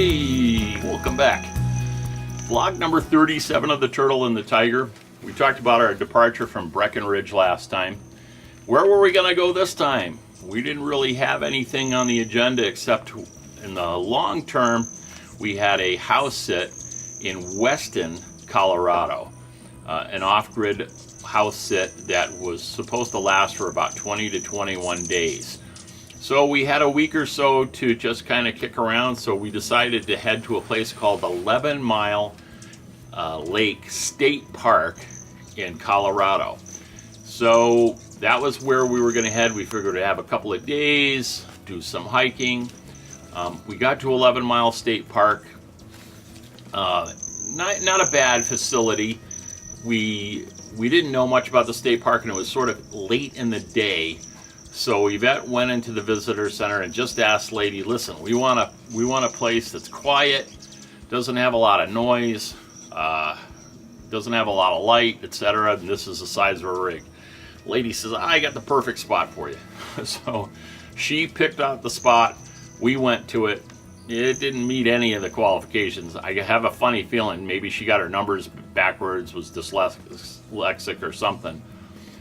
Hey, welcome back. Vlog number 37 of The Turtle and the Tiger. We talked about our departure from Breckenridge last time. Where were we going to go this time? We didn't really have anything on the agenda except in the long term, we had a house sit in Weston, Colorado. An off-grid house sit that was supposed to last for about 20 to 21 days. So we had a week or so to just kind of kick around, so we decided to head to a place called 11 Mile Lake State Park in Colorado. So that was where we were going to head. We figured to have a couple of days, do some hiking. We got to 11 Mile State Park. Not a bad facility. We didn't know much about the state park, and it was sort of late in the day. So Yvette went into the visitor center and just asked lady, listen, we want a place that's quiet, doesn't have a lot of noise, doesn't have a lot of light, etc. And this is the size of a rig. Lady says, I got the perfect spot for you. So she picked out the spot. We went to it. It didn't meet any of the qualifications. I have a funny feeling maybe she got her numbers backwards, was dyslexic or something.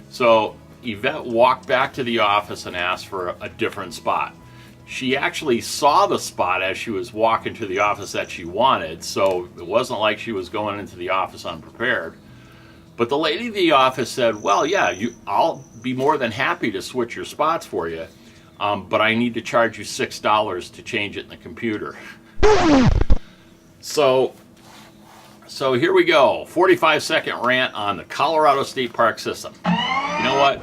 So Yvette walked back to the office and asked for a different spot. She actually saw the spot as she was walking to the office that she wanted, so it wasn't like she was going into the office unprepared. But the lady in the office said, well, yeah, I'll be more than happy to switch your spots for you, but I need to charge you $6 to change it in the computer. So here we go, 45-second rant on the Colorado State Park system. You know what?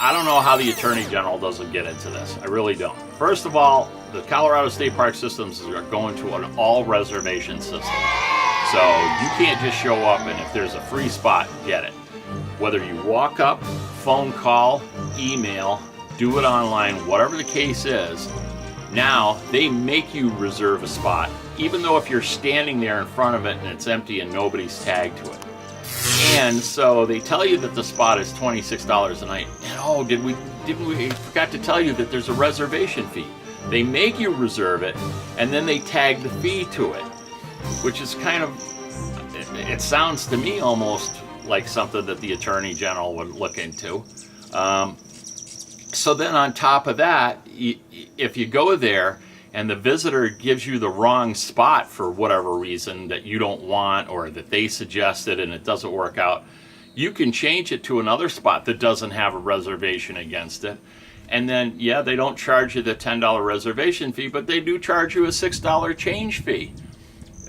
I don't know how the Attorney General doesn't get into this. I really don't. First of all, the Colorado State Park systems are going to an all-reservation system. So you can't just show up and if there's a free spot, get it. Whether you walk up, phone call, email, do it online, whatever the case is, now they make you reserve a spot, even though if you're standing there in front of it and it's empty and nobody's tagged to it. And so they tell you that the spot is $26 a night. And didn't we forgot to tell you that there's a reservation fee. They make you reserve it, and then they tag the fee to it, which is kind of, it sounds to me almost like something that the Attorney General would look into. So then on top of that, if you go there and the visitor gives you the wrong spot for whatever reason that you don't want or that they suggested and it doesn't work out, you can change it to another spot that doesn't have a reservation against it. And then, yeah, they don't charge you the $10 reservation fee, but they do charge you a $6 change fee.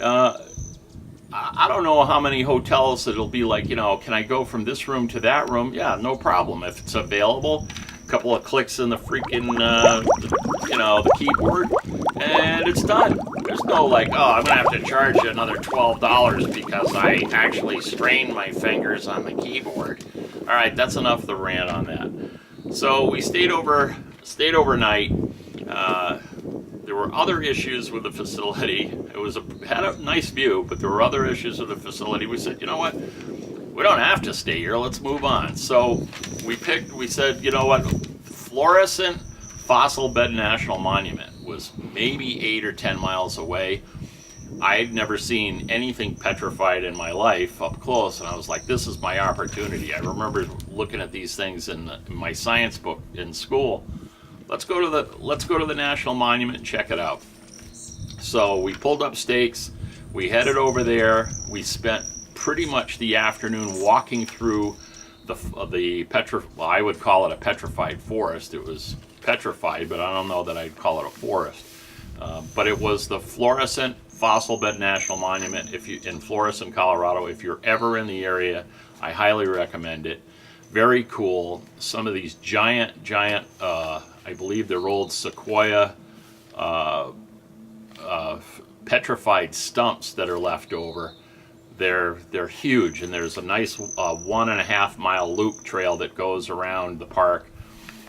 I don't know how many hotels it'll be like, can I go from this room to that room? Yeah, no problem. If it's available, a couple of clicks in the freaking, the keyboard, and it's done. There's no like, oh, I'm going to have to charge you another $12 because I actually strained my fingers on the keyboard. All right, that's enough of the rant on that. So we stayed overnight. There were other issues with the facility. It had a nice view, but there were other issues with the facility. We said, you know what? We don't have to stay here. Let's move on. So we said, you know what? Fluorescent Fossil Bed National Monument was maybe 8 or 10 miles away. I'd never seen anything petrified in my life up close, and I was like, this is my opportunity. I remember looking at these things in my science book in school. Let's go to the National Monument and check it out. So we pulled up stakes. We headed over there. We spent pretty much the afternoon walking through I would call it a petrified forest. It was petrified, but I don't know that I'd call it a forest. But it was the Fluorescent Fossil Bed National Monument in Florissant, Colorado. If you're ever in the area, I highly recommend it. Very cool. Some of these giant, I believe they're old sequoia petrified stumps that are left over. They're huge, and there's a nice 1.5 mile loop trail that goes around the park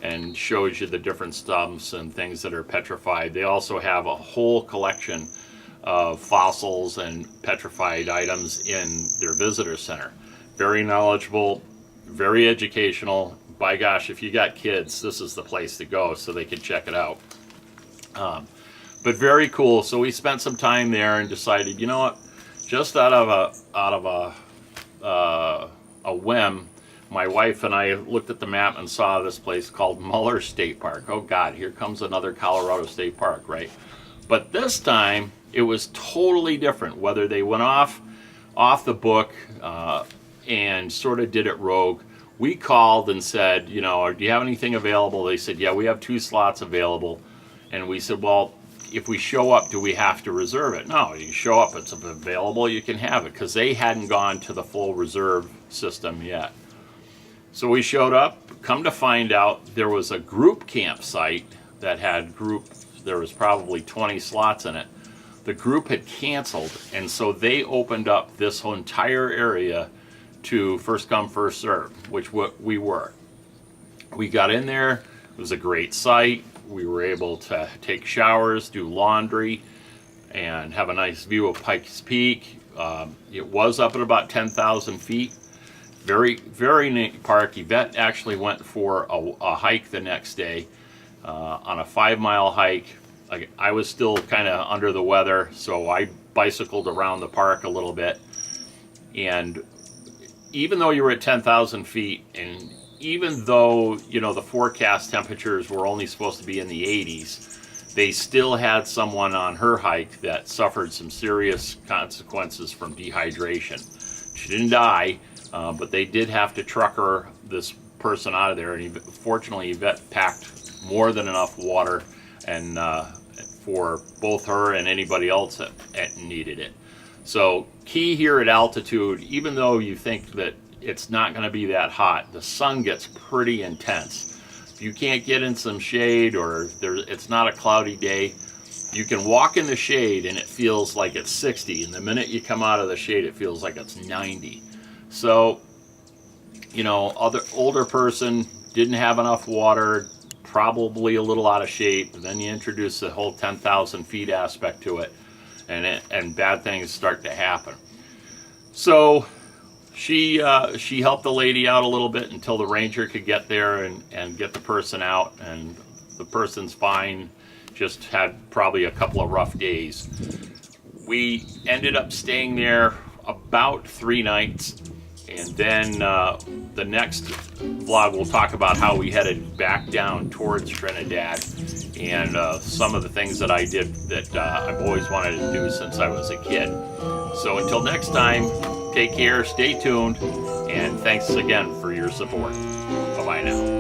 and shows you the different stumps and things that are petrified. They also have a whole collection of fossils and petrified items in their visitor center. Very knowledgeable, very educational. By gosh, if you got kids, this is the place to go so they can check it out. But very cool. So we spent some time there and decided, you know what, just out of a whim, my wife and I looked at the map and saw this place called Muller State Park. Oh God, here comes another Colorado State Park, right? But this time it was totally different. Whether they went off the book and sort of did it rogue. We called and said, you know, do you have anything available? They said, yeah, we have 2 slots available. And we said, well, if we show up, do we have to reserve it? No, you show up, it's available, you can have it, because they hadn't gone to the full reserve system yet. So we showed up. Come to find out, there was a group campsite that had there was probably 20 slots in it. The group had canceled, and so they opened up this whole entire area to first come, first serve, which we were. We got in there, it was a great site. We were able to take showers, do laundry, and have a nice view of Pikes Peak. It was up at about 10,000 feet. Very, very neat park. Yvette actually went for a hike the next day on a 5-mile hike. I was still kind of under the weather, so I bicycled around the park a little bit. And even though you were at 10,000 feet, and even though, you know, the forecast temperatures were only supposed to be in the 80s, they still had someone on her hike that suffered some serious consequences from dehydration. She didn't die, but they did have to truck this person out of there, and fortunately Yvette packed more than enough water and for both her and anybody else that needed it. So key here at altitude, even though you think that it's not going to be that hot, the sun gets pretty intense. If you can't get in some shade, or it's not a cloudy day, you can walk in the shade and it feels like it's 60, and the minute you come out of the shade it feels like it's 90. So, you know, older person, didn't have enough water, probably a little out of shape, and then you introduce the whole 10,000 feet aspect to it, and bad things start to happen. So she helped the lady out a little bit until the ranger could get there and get the person out, and the person's fine, just had probably a couple of rough days. We ended up staying there about 3 nights, and then the next vlog we'll talk about how we headed back down towards Trinidad, and some of the things that I did that I've always wanted to do since I was a kid. So until next time, take care, stay tuned, and thanks again for your support. Bye-bye now.